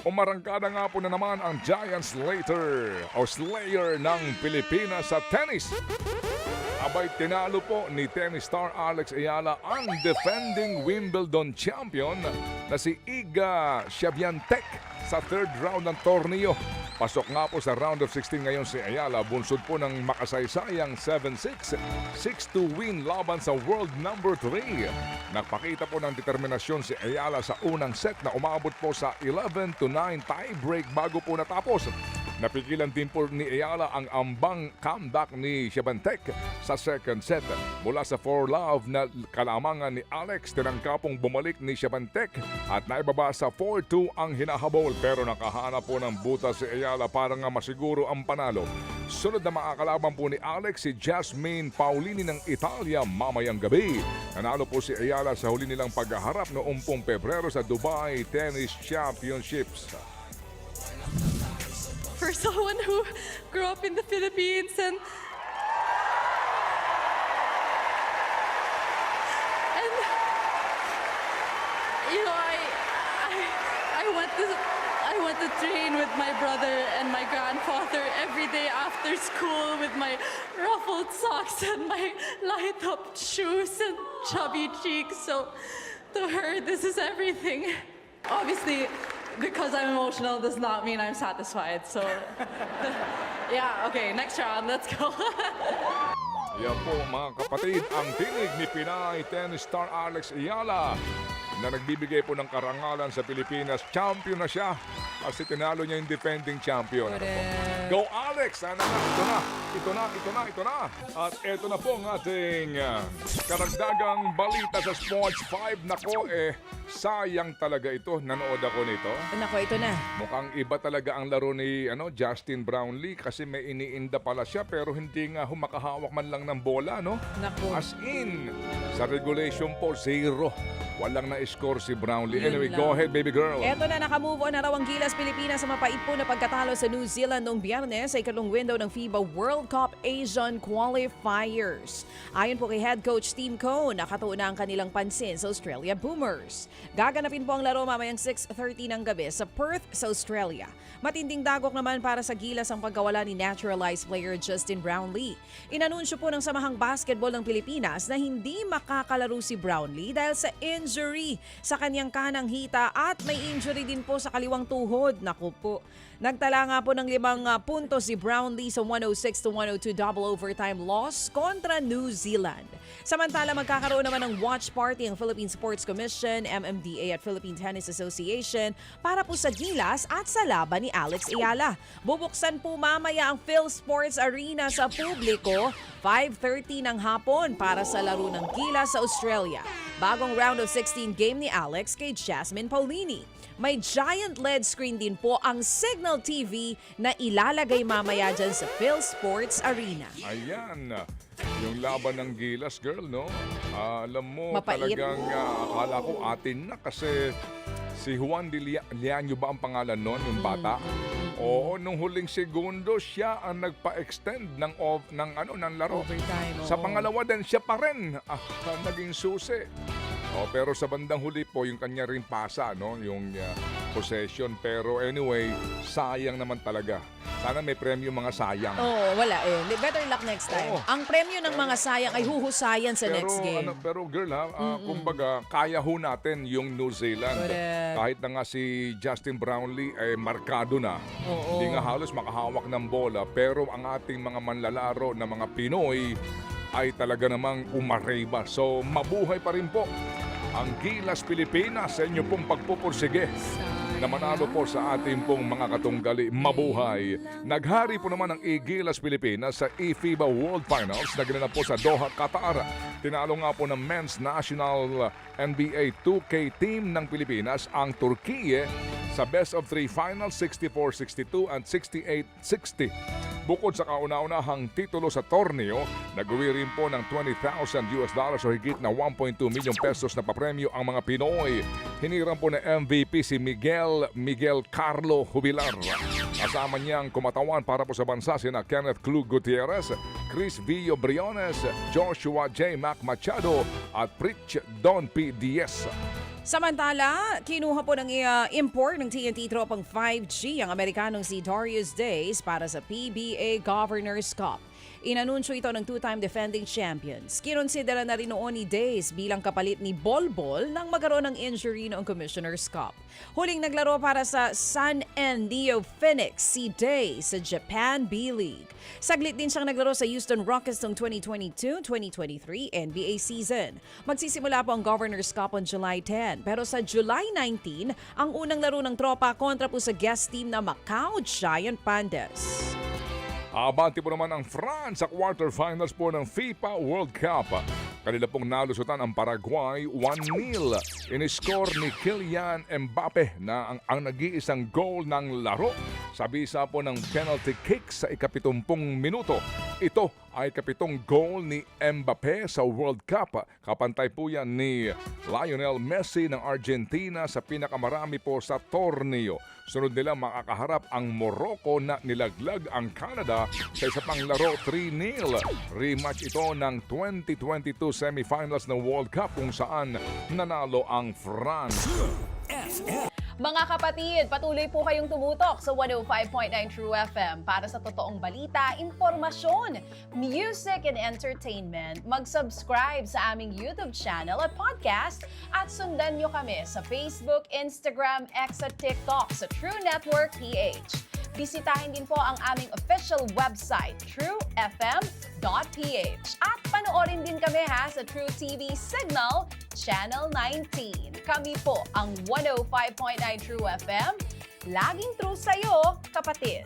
Umarangkada nga po na naman ang Giant Slayer ng Pilipinas sa tennis. Abay, tinalo po ni tennis star Alex Ayala ang defending Wimbledon champion na si Iga Swiatek sa third round ng torneo. Pasok nga po sa round of 16 ngayon si Ayala, bunsod po ng makasaysayang 7-6, 6-2 win laban sa world number 3. Nagpakita po ng determinasyon si Ayala sa unang set na umabot po sa 11-9 tiebreak bago po natapos. Napigilan din po ni Ayala ang ambang comeback ni Swiatek sa second set. Mula sa 4-love na kalamangan ni Alex, tinangkapong bumalik ni Swiatek at naibaba sa 4-2 ang hinahabol, pero nakahanap po ng butas si Ayala para nga masiguro ang panalo. Sunod na makakalaban po ni Alex si Jasmine Paolini ng Italia mamayang gabi. Nanalo po si Ayala sa huli nilang paghaharap noong Pebrero sa Dubai Tennis Championships. For someone who grew up in the Philippines and you know, I went to train with my brother and my grandfather every day after school with my ruffled socks and my light up shoes and chubby cheeks. So to her, this is everything. Obviously, because I'm emotional does not mean I'm satisfied. So, yeah, okay, next round, let's go. Yan po mga kapatid, ang tinig ni Pinay tennis star Alex Ayala na nagbibigay po ng karangalan sa Pilipinas. Champion na siya kasi tinalo niya yung defending champion. Go Alex! Sana na, ito na. At ito na po ang ating karagdagang balita sa Sports 5. Nako sayang talaga ito. Nanood ako nito. Nako, ito na. Mukhang iba talaga ang laro ni Justin Brownlee kasi may iniinda pala siya pero hindi nga humakahawak man lang ng bola, no? Nako. As in, sa regulation po, 0. Walang na-score si Brownlee. Yun Anyway, lang. go ahead, baby girl. Eto na, nakamove on na raw ang Gilas Pilipinas sa mapait po na pagkatalo sa New Zealand noong Biyernes sa ikalong window ng FIBA World Cup Asian Qualifiers. Ayon po kay head coach Tim Cohn, nakatuon na ang kanilang pansin sa Australia Boomers. Gaganapin po ang laro mamayang 6:30 ng gabi sa Perth sa Australia. Matinding dagok naman para sa Gilas ang pagkawala ni naturalized player Justin Brownlee. Inanunsyo po ng Samahang Basketball ng Pilipinas na hindi makakalaro si Brownlee dahil sa injury sa kanyang kanang hita at may injury din po sa kaliwang tuhod. Naku po. Nagtala nga po ng 5 puntos si Brownlee sa 106-102 double overtime loss kontra New Zealand. Samantala, magkakaroon naman ng watch party ang Philippine Sports Commission, MMDA at Philippine Tennis Association para po sa Gilas at sa laban ni Alex Ayala. Bubuksan po mamaya ang Phil Sports Arena sa publiko 5:30 ng hapon para sa laro ng Gilas sa Australia. Bagong round of 16 game ni Alex kay Jasmine Paolini. May giant LED screen din po ang Signal TV na ilalagay mamaya dyan sa Phil Sports Arena. Ayan, yung laban ng Gilas, girl, no? Alam mo, Mapait. talagang akala ko atin na kasi si Juan de Liaño ba ang pangalan nun, yung bata? Oo, nung huling segundo, siya ang nagpa-extend ng laro. Overtime, Sa oo. pangalawa din, siya pa rin naging susi. Pero sa bandang huli po, yung kanya rin pasa, no? Yung possession. Pero anyway, sayang naman talaga. Sana may premyo mga sayang. Oo, wala eh. Better luck next time. Oo. Ang premyo ng mga sayang ay huhusayan sa next game. Pero girl kumbaga, kaya ho natin yung New Zealand. Correct. Kahit na nga si Justin Brownlee markado na. Oo. Hindi nga halos makahawak ng bola. Pero ang ating mga manlalaro na mga Pinoy ay talaga namang umareba. So, mabuhay pa rin po ang Gilas Pilipinas sa inyo pong pagpupursige na manalo po sa ating pong mga katunggali. Mabuhay! Naghari po naman ang Gilas Pilipinas sa FIBA World Finals na ginanap po sa Doha, Qatar. Tinalo nga po ng Men's National NBA 2K team ng Pilipinas ang Turkiye sa best of 3 finals, 64-62 and 68-60. Bukod sa kauna-unahang titulo sa torneo, nag-uwi rin po ng $20,000 o higit na 1.2 milyong pesos na papremyo ang mga Pinoy. Hiniram po na MVP si Miguel Carlo Jubilar. Kasama niyang kumatawan para po sa bansa sina Kenneth Klug Gutierrez, Chris Villo Briones, Joshua J. Mac Machado at Pritch Don P. Diaz. Samantala, kinuha po ng import ng TNT tropang 5G ang Amerikanong si Darius Days para sa PBA Governors Cup. Inanunsyo ito ng two-time defending champions. Kinonsidera na rin noon ni Days bilang kapalit ni Bolbol nang magkaroon ng injury noong Commissioner's Cup. Huling naglaro para sa Sun and Neo Phoenix si Days sa Japan B-League. Saglit din siyang naglaro sa Houston Rockets noong 2022-2023 NBA season. Magsisimula po ang Governors Cup on July 10 pero sa July 19 ang unang laro ng tropa kontra po sa guest team na Macau Giant Pandas. Abante po naman ang France sa quarterfinals po ng FIFA World Cup. Kanila pong nalusutan ang Paraguay 1-0. Iniscore ni Kylian Mbappe na ang nag-iisang goal ng laro sa bisa po ng penalty kick sa ika-70 minuto. Ito ay kapitong goal ni Mbappe sa World Cup. Kapantay po yan ni Lionel Messi ng Argentina sa pinakamarami po sa torneo. Sunod nila makakaharap ang Morocco na nilaglag ang Canada sa isa pang laro 3-0. Rematch ito ng 2022 semifinals ng World Cup kung saan nanalo ang France. Mga kapatid, patuloy po kayong tumutok sa 105.9 True FM para sa totoong balita, impormasyon, music and entertainment. Mag-subscribe sa aming YouTube channel at podcast at sundan nyo kami sa Facebook, Instagram, X at TikTok sa True Network PH. Bisitahin din po ang aming official website, truefm.ph. At panoorin din kami sa True TV Signal, Channel 19. Kami po ang 105.9 True FM. Laging true sa'yo, kapatid.